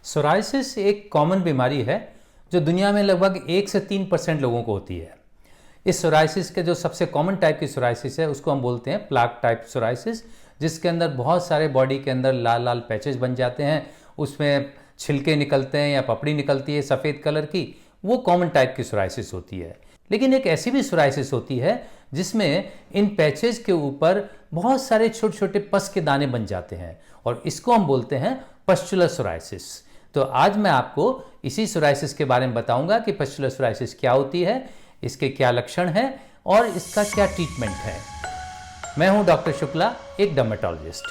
Psoriasis एक common बीमारी है जो दुनिया में लगभग 1 से 3% लोगों को होती है। इस सोराइसिस के जो सबसे कॉमन टाइप की सोराइसिस है उसको हम बोलते हैं प्लाक टाइप सोराइसिस, जिसके अंदर बहुत सारे बॉडी के अंदर लाल लाल पैचेस बन जाते हैं, उसमें छिलके निकलते हैं या पपड़ी निकलती है सफ़ेद कलर की। वो कॉमन टाइप की सोराइसिस होती है। लेकिन एक ऐसी भी सोराइसिस होती है जिसमें इन पैचेस के ऊपर बहुत सारे छोटे छोटे पस के दाने बन जाते हैं और इसको हम बोलते हैं पस्चुलर सोराइसिस। तो आज मैं आपको इसी सोराइसिस के बारे में बताऊंगा कि पस्चुलर सोराइसिस क्या होती है, इसके क्या लक्षण हैं और इसका क्या ट्रीटमेंट है। मैं हूं डॉक्टर शुक्ला, एक डर्मेटोलॉजिस्ट।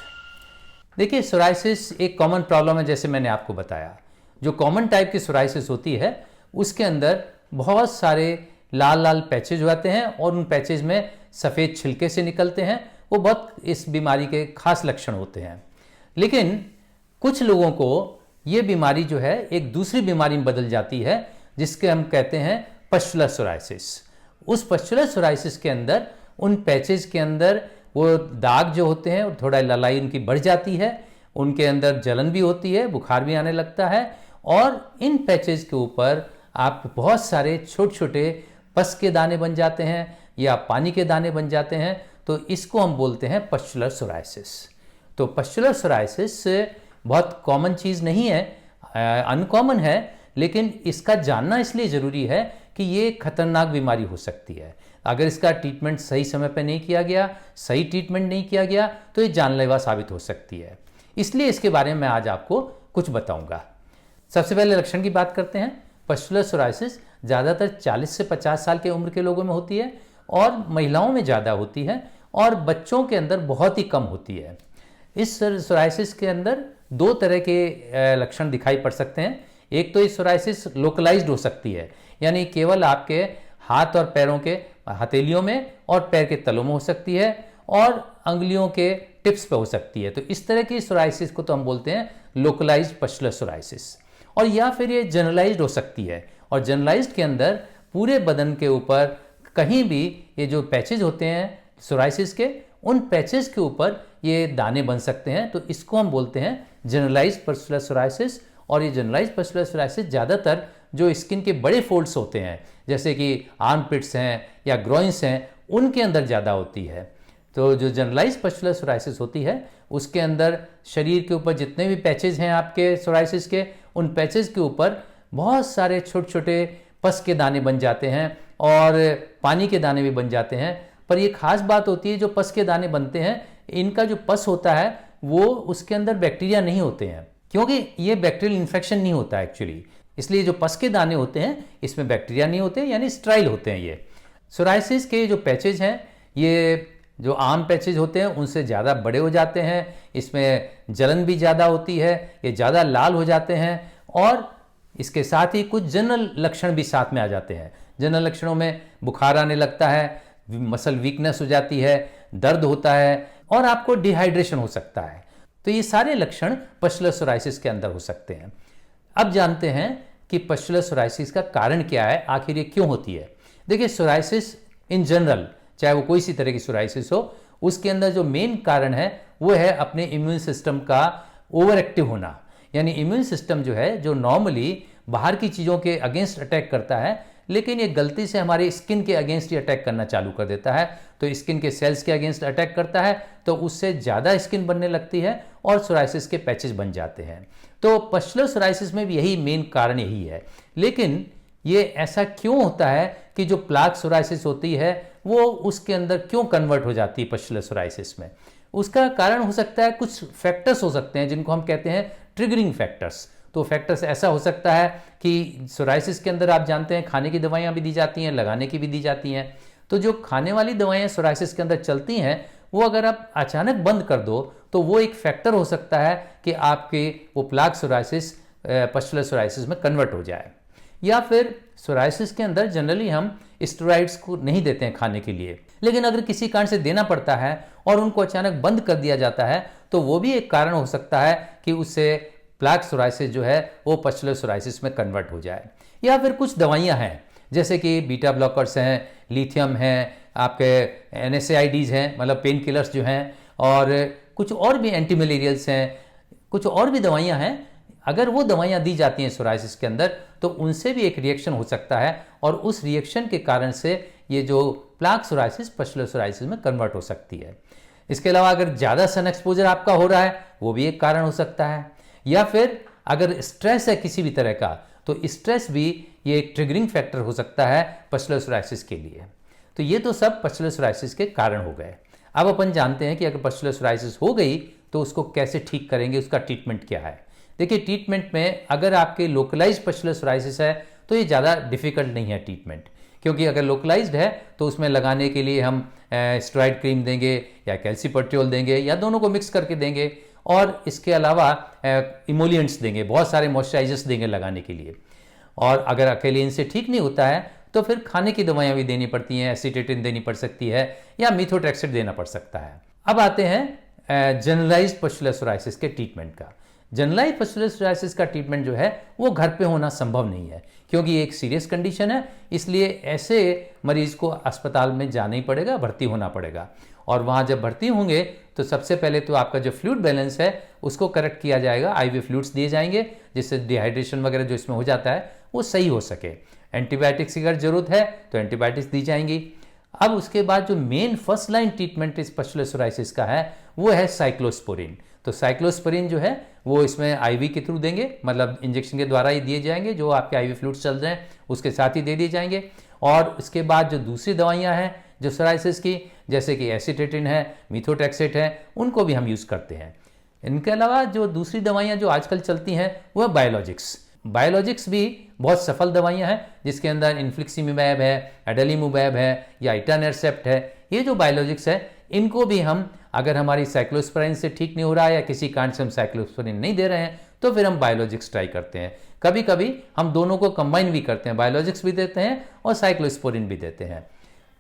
देखिए, सोराइसिस एक कॉमन प्रॉब्लम है। जैसे मैंने आपको बताया, जो कॉमन टाइप की सोराइसिस होती है उसके अंदर बहुत सारे लाल लाल पैचेज होते हैं और उन पैचेज में सफ़ेद छिलके से निकलते हैं। वो बहुत इस बीमारी के खास लक्षण होते हैं। लेकिन कुछ लोगों को ये बीमारी जो है एक दूसरी बीमारी में बदल जाती है जिसके हम कहते हैं पस्चुलर सोराइसिस। उस पस्चुलर सोराइसिस के अंदर उन पैचेज के अंदर वो दाग जो होते हैं थोड़ा ललाई उनकी बढ़ जाती है, उनके अंदर जलन भी होती है, बुखार भी आने लगता है और इन पैचेज के ऊपर आप बहुत सारे छोटे छोटे पस के दाने बन जाते हैं या पानी के दाने बन जाते हैं। तो इसको हम बोलते हैं पस्चुलर सोराइसिस। तो पस्चुलर सोराइसिस बहुत कॉमन चीज़ नहीं है, अनकॉमन है, लेकिन इसका जानना इसलिए ज़रूरी है कि ये खतरनाक बीमारी हो सकती है। अगर इसका ट्रीटमेंट सही समय पर नहीं किया गया, सही ट्रीटमेंट नहीं किया गया तो ये जानलेवा साबित हो सकती है। इसलिए इसके बारे में मैं आज आपको कुछ बताऊंगा। सबसे पहले लक्षण की बात करते हैं। पस्चुलर सोराइसिस ज़्यादातर 40 से 50 साल के उम्र के लोगों में होती है और महिलाओं में ज़्यादा होती है और बच्चों के अंदर बहुत ही कम होती है। इस सोराइसिस के अंदर दो तरह के लक्षण दिखाई पड़ सकते हैं। एक तो ये सोराइसिस लोकलाइज्ड हो सकती है, यानी केवल आपके हाथ और पैरों के हथेलियों में और पैर के तलों में हो सकती है और अंगुलियों के टिप्स पे हो सकती है। तो इस तरह की सोराइसिस को तो हम बोलते हैं लोकलाइज्ड पस्चुलर सोराइसिस। और या फिर ये जनरलाइज्ड हो सकती है और जनरलाइज्ड के अंदर पूरे बदन के ऊपर कहीं भी ये जो पैचेज होते हैं सोराइसिस के, उन पैचेज के ऊपर ये दाने बन सकते हैं। तो इसको हम बोलते हैं जनरलाइज्ड पस्चुलर सोराइसिस। और ये जनरलाइज्ड पस्चुलर सोराइसिस ज़्यादातर जो स्किन के बड़े फोल्ड्स होते हैं जैसे कि आर्मपिट्स हैं या ग्रोइंस हैं, उनके अंदर ज़्यादा होती है। तो जो जनरलाइज्ड पस्चुलर सोराइसिस होती है उसके अंदर शरीर के ऊपर जितने भी पैचेज हैं आपके सोराइसिस के, उन पैचेज के ऊपर बहुत सारे छोटे छोटे पस के दाने बन जाते हैं और पानी के दाने भी बन जाते हैं। पर ये खास बात होती है, जो पस के दाने बनते हैं इनका जो पस होता है वो उसके अंदर बैक्टीरिया नहीं होते हैं, क्योंकि ये बैक्टीरियल इन्फेक्शन नहीं होता एक्चुअली। इसलिए जो पस के दाने होते हैं इसमें बैक्टीरिया नहीं होते, यानी स्टेराइल होते हैं। ये सोराइसिस के जो पैचेज हैं, ये जो आम पैचेज होते हैं उनसे ज़्यादा बड़े हो जाते हैं, इसमें जलन भी ज़्यादा होती है, ये ज़्यादा लाल हो जाते हैं और इसके साथ ही कुछ जनरल लक्षण भी साथ में आ जाते हैं। जनरल लक्षणों में बुखार आने लगता है, मसल वीकनेस हो जाती है, दर्द होता है और आपको डिहाइड्रेशन हो सकता है। तो ये सारे लक्षण पस्चुलर सोराइसिस के अंदर हो सकते हैं। अब जानते हैं कि पस्चुलर सोराइसिस का कारण क्या है, आखिर ये क्यों होती है। देखिए, सोराइसिस इन जनरल, चाहे वो कोई सी तरह की सोराइसिस हो, उसके अंदर जो मेन कारण है वो है अपने इम्यून सिस्टम का ओवर एक्टिव होना। यानी इम्यून सिस्टम जो है, जो नॉर्मली बाहर की चीज़ों के अगेंस्ट अटैक करता है, लेकिन ये गलती से हमारी स्किन के अगेंस्ट ही अटैक करना चालू कर देता है। तो स्किन के सेल्स के अगेंस्ट अटैक करता है तो उससे ज़्यादा स्किन बनने लगती है और सोराइसिस के पैचेस बन जाते हैं। तो पस्चुलर सोराइसिस में भी यही मेन कारण यही है। लेकिन ये ऐसा क्यों होता है कि जो प्लाक सोराइसिस होती है वो उसके अंदर क्यों कन्वर्ट हो जाती है पस्चुलर सोराइसिस में? उसका कारण हो सकता है, कुछ फैक्टर्स हो सकते हैं जिनको हम कहते हैं ट्रिगरिंग फैक्टर्स। तो फैक्टर्स ऐसा हो सकता है कि सोराइसिस के अंदर आप जानते हैं खाने की दवाइयाँ भी दी जाती हैं, लगाने की भी दी जाती हैं। तो जो खाने वाली दवाइयाँ सोराइसिस के अंदर चलती हैं वो अगर आप अचानक बंद कर दो तो वो एक फैक्टर हो सकता है कि आपके वो प्लाक सोराइसिस पस्चुलर सोराइसिस में कन्वर्ट हो जाए। या फिर सोराइसिस के अंदर जनरली हम स्टेरॉइड्स को नहीं देते हैं खाने के लिए, लेकिन अगर किसी कारण से देना पड़ता है और उनको अचानक बंद कर दिया जाता है तो वो भी एक कारण हो सकता है कि उससे प्लाक सोराइसिस जो है वो पस्चुलर सोराइसिस में कन्वर्ट हो जाए। या फिर कुछ दवाइयाँ हैं जैसे कि बीटा ब्लॉकर्स हैं, लिथियम हैं, आपके NSAIDs हैं, मतलब पेन किलर्स जो हैं, और कुछ और भी एंटी मलेरियल्स हैं, कुछ और भी दवाइयाँ हैं अगर वो दवाइयाँ दी जाती हैं सोराइसिस के अंदर तो उनसे भी एक रिएक्शन हो सकता है और उस रिएक्शन के कारण से ये जो प्लाक सोराइसिस पस्टुलर सोराइसिस में कन्वर्ट हो सकती है। इसके अलावा अगर ज़्यादा सन एक्सपोजर आपका हो रहा है वो भी एक कारण हो सकता है, या फिर अगर स्ट्रेस है किसी भी तरह का तो स्ट्रेस भी ये एक ट्रिगरिंग फैक्टर हो सकता है पस्टुलर सोराइसिस के लिए। तो ये तो सब पस्टुलर सोराइसिस के कारण हो गए। अब अपन जानते हैं कि अगर पस्टुलर सोराइसिस हो गई तो उसको कैसे ठीक करेंगे, उसका ट्रीटमेंट क्या है। देखिए, ट्रीटमेंट में अगर आपके लोकलाइज्ड पस्टुलर सोराइसिस है तो ये ज़्यादा डिफिकल्ट नहीं है ट्रीटमेंट, क्योंकि अगर लोकलाइज्ड है तो उसमें लगाने के लिए हम स्टेरॉइड क्रीम देंगे या कैल्सीपर्टियोल देंगे या दोनों को मिक्स करके देंगे, और इसके अलावा इमोलिएंट्स देंगे, बहुत सारे मॉइस्चराइजर्स देंगे लगाने के लिए। और अगर अकेले इनसे ठीक नहीं होता है तो फिर खाने की दवाइयाँ भी देनी पड़ती हैं, एसिटेटिन देनी पड़ सकती है या मीथोट्रेक्सेट देना पड़ सकता है। अब आते हैं जनरलाइज्ड पस्टुलर सोराइसिस के ट्रीटमेंट का। जनरलाइज्ड पस्टुलर सोराइसिस का ट्रीटमेंट जो है वो घर पे होना संभव नहीं है, क्योंकि ये एक सीरियस कंडीशन है, इसलिए ऐसे मरीज को अस्पताल में जाना ही पड़ेगा, भर्ती होना पड़ेगा। और वहाँ जब भर्ती होंगे तो सबसे पहले तो आपका जो फ्लूइड बैलेंस है उसको करेक्ट किया जाएगा, IV फ्लूइड्स दिए जाएंगे जिससे डिहाइड्रेशन वगैरह जो इसमें हो जाता है वो सही हो सके। एंटीबायोटिक्स की अगर जरूरत है तो एंटीबायोटिक्स दी जाएंगी। अब उसके बाद जो मेन फर्स्ट लाइन ट्रीटमेंट इस पस्टुलर सोराइसिस का है वो है साइक्लोस्पोरिन। तो साइक्लोस्पोरिन जो है वो इसमें IV के थ्रू देंगे, मतलब इंजेक्शन के द्वारा ही दिए जाएंगे, जो आपके IV फ्लूइड्स चल रहे हैं उसके साथ ही दे दिए जाएंगे। और इसके बाद जो दूसरी दवाइयाँ हैं जो सोराइसिस की, जैसे कि एसिटेटिन है, मीथोट्रेक्सेट है, उनको भी हम यूज़ करते हैं। इनके अलावा जो दूसरी दवाइयाँ जो आजकल चलती हैं वह बायोलॉजिक्स। बायोलॉजिक्स भी बहुत सफल दवाइयाँ हैं, जिसके अंदर इन्फ्लिक्सिमिमैब है, एडेलिमुमैब है या इटानरसेप्ट है। ये जो बायोलॉजिक्स है इनको भी हम, अगर हमारी साइक्लोस्पोरिन से ठीक नहीं हो रहा है या किसी कारण से हम साइक्लोस्पोरिन नहीं दे रहे हैं तो फिर हम बायोलॉजिक्स ट्राई करते हैं। कभी कभी हम दोनों को कंबाइन भी करते हैं, बायोलॉजिक्स भी देते हैं और साइक्लोस्पोरिन भी देते हैं।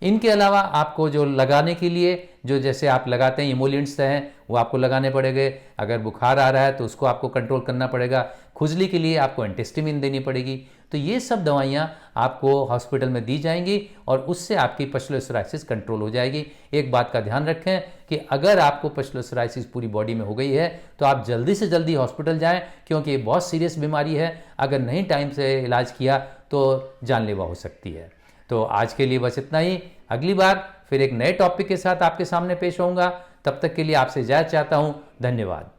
इनके अलावा आपको जो लगाने के लिए जो जैसे आप लगाते हैं इमोलिएंट्स हैं वो आपको लगाने पड़ेंगे। अगर बुखार आ रहा है तो उसको आपको कंट्रोल करना पड़ेगा। खुजली के लिए आपको एंटीहिस्टामिन देनी पड़ेगी। तो ये सब दवाइयाँ आपको हॉस्पिटल में दी जाएंगी और उससे आपकी पस्टुलर सोराइसिस कंट्रोल हो जाएगी। एक बात का ध्यान रखें कि अगर आपको पस्टुलर सोराइसिस पूरी बॉडी में हो गई है तो आप जल्दी से जल्दी हॉस्पिटल जाएं, क्योंकि ये बहुत सीरियस बीमारी है। अगर नहीं टाइम से इलाज किया तो जानलेवा हो सकती है। तो आज के लिए बस इतना ही। अगली बार फिर एक नए टॉपिक के साथ आपके सामने पेश होऊंगा। तब तक के लिए आपसे इजाज़त चाहता हूँ। धन्यवाद।